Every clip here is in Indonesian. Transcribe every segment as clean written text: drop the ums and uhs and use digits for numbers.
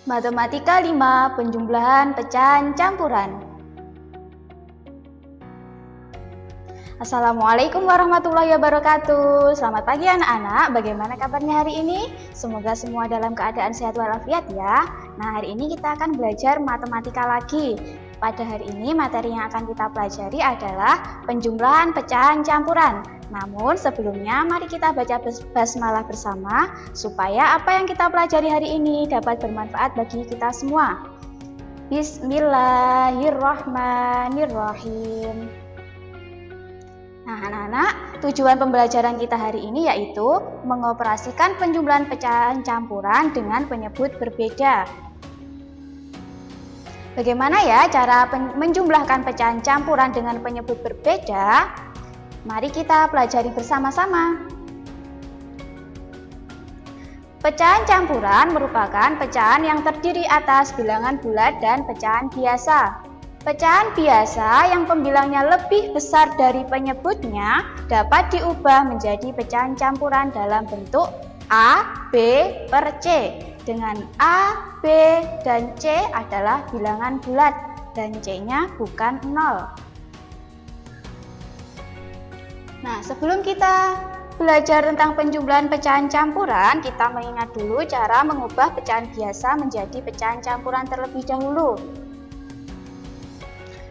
Matematika 5, penjumlahan pecahan campuran. Assalamualaikum warahmatullahi wabarakatuh. Selamat pagi anak-anak, bagaimana kabarnya hari ini? Semoga semua dalam keadaan sehat walafiat ya. Nah, hari ini kita akan belajar matematika lagi. Pada hari ini materi yang akan kita pelajari adalah penjumlahan pecahan campuran. Namun sebelumnya mari kita baca basmalah bersama supaya apa yang kita pelajari hari ini dapat bermanfaat bagi kita semua. Bismillahirrahmanirrahim. Nah anak-anak, tujuan pembelajaran kita hari ini yaitu mengoperasikan penjumlahan pecahan campuran dengan penyebut berbeda. Bagaimana ya cara menjumlahkan pecahan campuran dengan penyebut berbeda? Mari kita pelajari bersama-sama. Pecahan campuran merupakan pecahan yang terdiri atas bilangan bulat dan pecahan biasa. Pecahan biasa yang pembilangnya lebih besar dari penyebutnya dapat diubah menjadi pecahan campuran dalam bentuk A, B, per C. Dengan A, B, dan C adalah bilangan bulat dan C-nya bukan 0. Nah, sebelum kita belajar tentang penjumlahan pecahan campuran, kita mengingat dulu cara mengubah pecahan biasa menjadi pecahan campuran terlebih dahulu.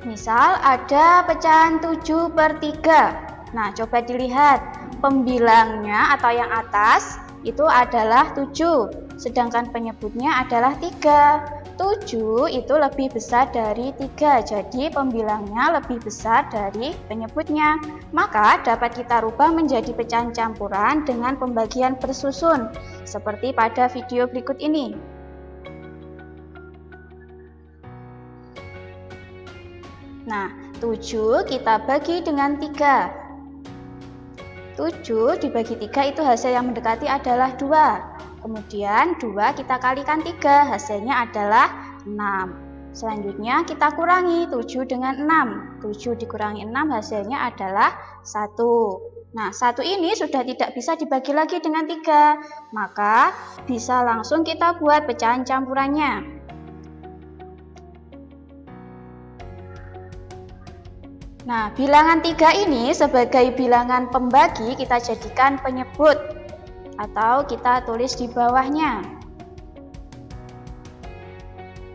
Misal ada pecahan 7/3. Nah, coba dilihat pembilangnya atau yang atas itu adalah 7, sedangkan penyebutnya adalah 3. 7 itu lebih besar dari 3, jadi pembilangnya lebih besar dari penyebutnya. Maka dapat kita rubah menjadi pecahan campuran dengan pembagian bersusun, seperti pada video berikut ini. Nah, 7 kita bagi dengan 3. 7 dibagi 3 itu hasil yang mendekati adalah 2. Kemudian 2 kita kalikan 3, hasilnya adalah 6. Selanjutnya kita kurangi 7 dengan 6. 7 dikurangi 6 hasilnya adalah 1. Nah, 1 ini sudah tidak bisa dibagi lagi dengan 3. Maka bisa langsung kita buat pecahan campurannya. Nah, bilangan 3 ini sebagai bilangan pembagi kita jadikan penyebut atau kita tulis di bawahnya.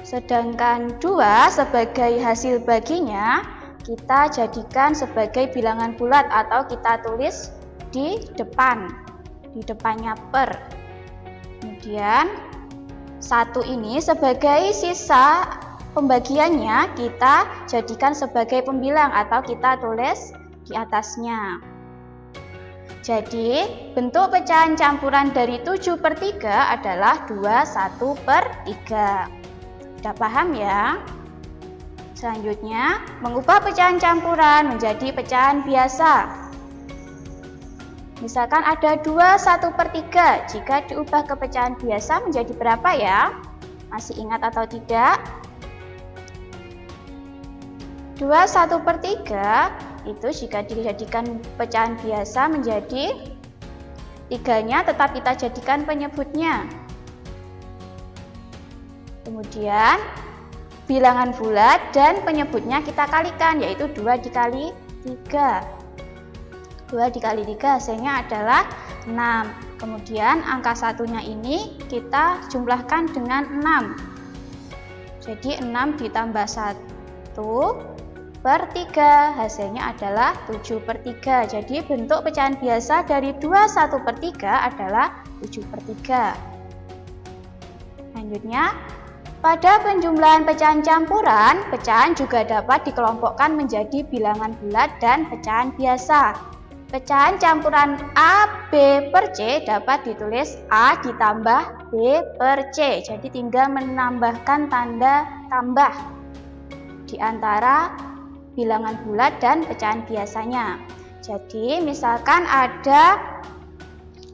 Sedangkan 2 sebagai hasil baginya kita jadikan sebagai bilangan bulat atau kita tulis di depannya per. Kemudian 1 ini sebagai sisa pembagiannya kita jadikan sebagai pembilang atau kita tulis di atasnya. Jadi, bentuk pecahan campuran dari 7/3 adalah 21/3. Sudah paham ya? Selanjutnya, mengubah pecahan campuran menjadi pecahan biasa. Misalkan ada 21/3, jika diubah ke pecahan biasa menjadi berapa ya? Masih ingat atau tidak? 21/3 itu jika dijadikan pecahan biasa menjadi 3-nya tetap kita jadikan penyebutnya. Kemudian bilangan bulat dan penyebutnya kita kalikan, yaitu 2 dikali 3. 2 dikali 3 hasilnya adalah 6. Kemudian angka satunya ini kita jumlahkan dengan 6. Jadi 6 ditambah 1/3 hasilnya adalah 7/3. Jadi bentuk pecahan biasa dari 21/3 adalah 7/3. Selanjutnya, pada penjumlahan pecahan campuran, pecahan juga dapat dikelompokkan menjadi bilangan bulat dan pecahan biasa. Pecahan campuran A, B, per C dapat ditulis A ditambah B per C. Jadi tinggal menambahkan tanda tambah di antara bilangan bulat dan pecahan biasanya. Jadi misalkan ada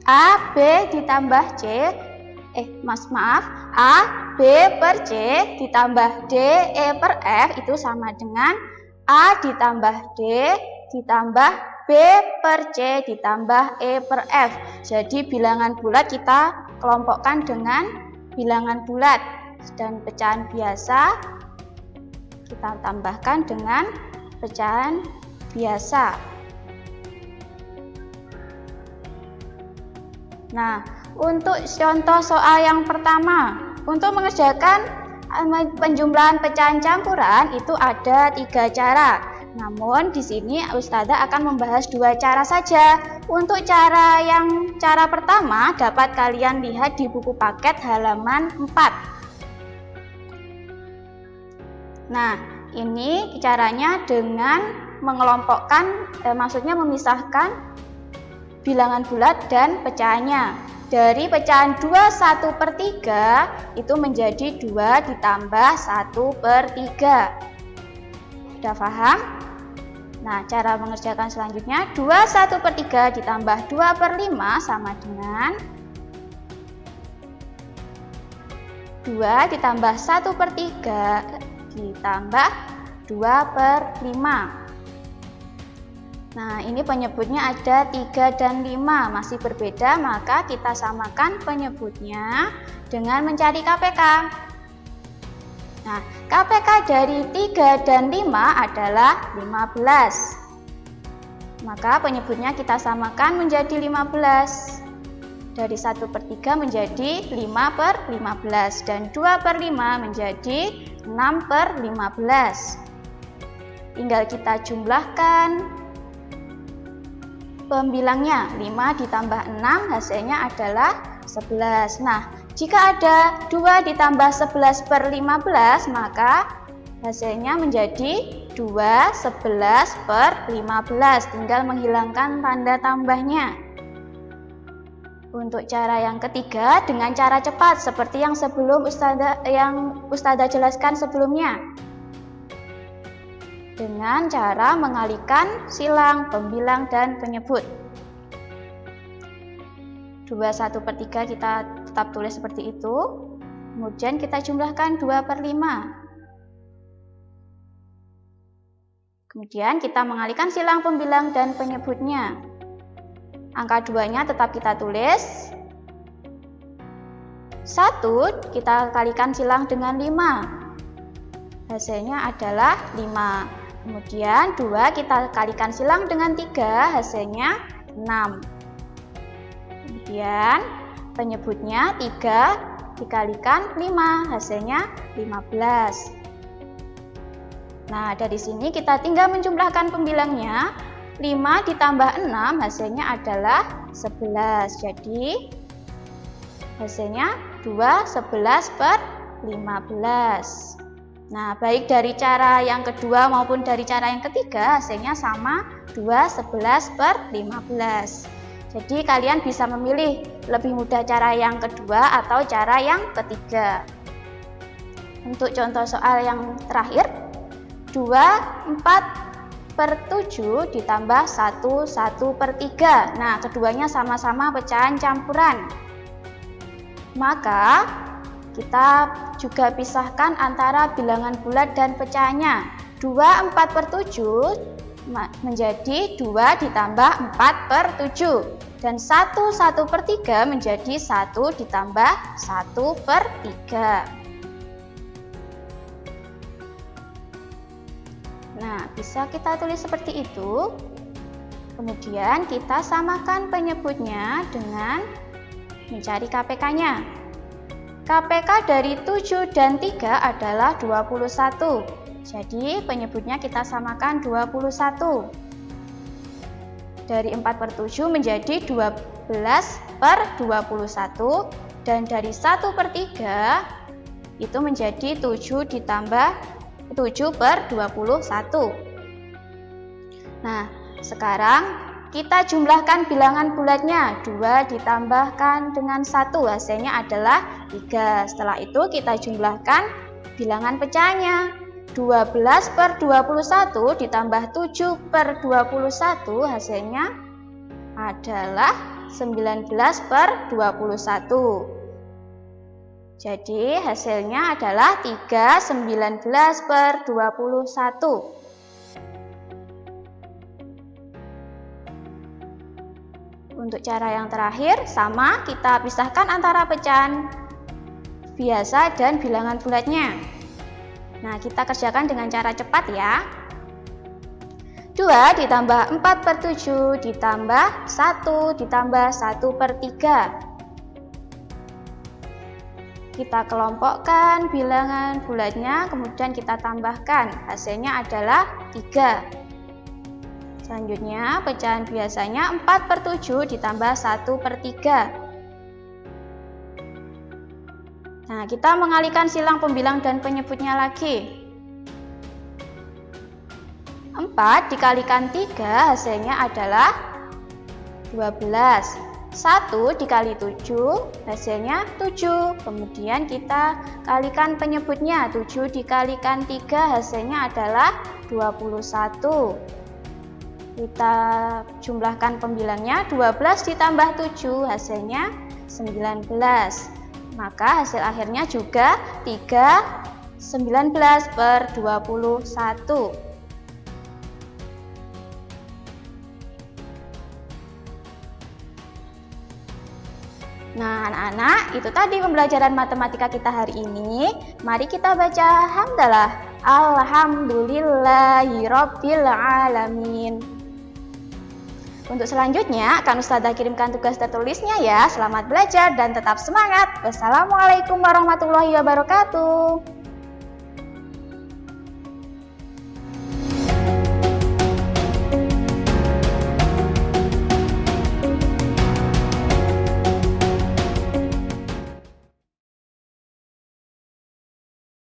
A, B ditambah C, A, B per C ditambah D, E per F itu sama dengan A ditambah D ditambah B per C ditambah E per F. Jadi bilangan bulat kita kelompokkan dengan bilangan bulat. dan pecahan biasa kita tambahkan dengan pecahan biasa. Nah, untuk contoh soal yang pertama, untuk mengerjakan penjumlahan pecahan campuran itu ada 3 cara. Namun di sini Ustazah akan membahas 2 cara saja. Untuk cara pertama dapat kalian lihat di buku paket halaman 4. Nah, ini caranya dengan mengelompokkan, maksudnya memisahkan bilangan bulat dan pecahannya. Dari pecahan 2/1/3 itu menjadi 2 ditambah 1/3. Sudah paham? Nah, cara mengerjakan selanjutnya 2/1/3 ditambah 2/5 sama dengan 2 ditambah 1/3 ditambah 2/5. Nah, ini penyebutnya ada 3 dan 5, masih berbeda, maka kita samakan penyebutnya dengan mencari KPK. Nah, KPK dari 3 dan 5 adalah 15. Maka penyebutnya kita samakan menjadi 15. Dari 1/3 menjadi 5/15 dan 2/5 menjadi 6/15. Tinggal kita jumlahkan pembilangnya. 5 ditambah 6 hasilnya adalah 11. Nah, jika ada 2 ditambah 11/15 maka hasilnya menjadi 2 11/15. Tinggal menghilangkan tanda tambahnya. Untuk cara yang ketiga dengan cara cepat seperti yang Ustazah jelaskan sebelumnya. Dengan cara mengalihkan silang, pembilang, dan penyebut. 2/1/3 kita tetap tulis seperti itu. Kemudian kita jumlahkan 2/5. Kemudian kita mengalihkan silang, pembilang, dan penyebutnya. Angka 2-nya tetap kita tulis. 1 kita kalikan silang dengan 5. Hasilnya adalah 5. Kemudian 2 kita kalikan silang dengan 3, hasilnya 6. Kemudian penyebutnya 3 dikalikan 5, hasilnya 15. Nah, dari sini kita tinggal menjumlahkan pembilangnya. 5 ditambah 6 hasilnya adalah 11. Jadi hasilnya 2 11/15. Nah, baik dari cara yang kedua maupun dari cara yang ketiga hasilnya sama 2 11/15. Jadi kalian bisa memilih lebih mudah cara yang kedua atau cara yang ketiga. Untuk contoh soal yang terakhir, 2/4/7 ditambah 1/1/3. Nah, keduanya sama-sama pecahan campuran. Maka kita juga pisahkan antara bilangan bulat dan pecahannya. 2/4/7 menjadi 2 ditambah 4/7. Dan 1/1/3 menjadi 1 ditambah 1/3. Nah, bisa kita tulis seperti itu. Kemudian kita samakan penyebutnya dengan mencari KPK-nya. KPK dari 7 dan 3 adalah 21. Jadi penyebutnya kita samakan 21. Dari 4/7 menjadi 12/21. Dan dari 1/3 itu menjadi 7 ditambah 7/21. Nah, sekarang kita jumlahkan bilangan bulatnya. 2 ditambahkan dengan 1 hasilnya adalah 3. Setelah itu kita jumlahkan bilangan pecahannya. 12/21 ditambah 7/21 hasilnya adalah 19/21. Jadi hasilnya adalah 3 19/21. Untuk cara yang terakhir sama, kita pisahkan antara pecahan biasa dan bilangan bulatnya. Nah, kita kerjakan dengan cara cepat ya. 2 ditambah 4/7 ditambah 1 ditambah 1/3. Kita kelompokkan bilangan bulatnya, kemudian kita tambahkan. Hasilnya adalah 3. Selanjutnya, pecahan biasanya 4/7 ditambah 1/3. Nah, kita mengalihkan silang pembilang dan penyebutnya lagi. 4 dikalikan 3 hasilnya adalah 12. 1 dikali 7 hasilnya 7. Kemudian kita kalikan penyebutnya. 7 dikalikan 3 hasilnya adalah 21. Kita jumlahkan pembilangnya. 12 ditambah 7 hasilnya 19. Maka hasil akhirnya juga 3, 19/21. Nah, anak-anak, itu tadi pembelajaran matematika kita hari ini. Mari kita baca hamdalah. Alhamdulillahirabbil alamin. Untuk selanjutnya akan Ustazah kirimkan tugas tertulisnya ya. Selamat belajar dan tetap semangat. Wassalamualaikum warahmatullahi wabarakatuh.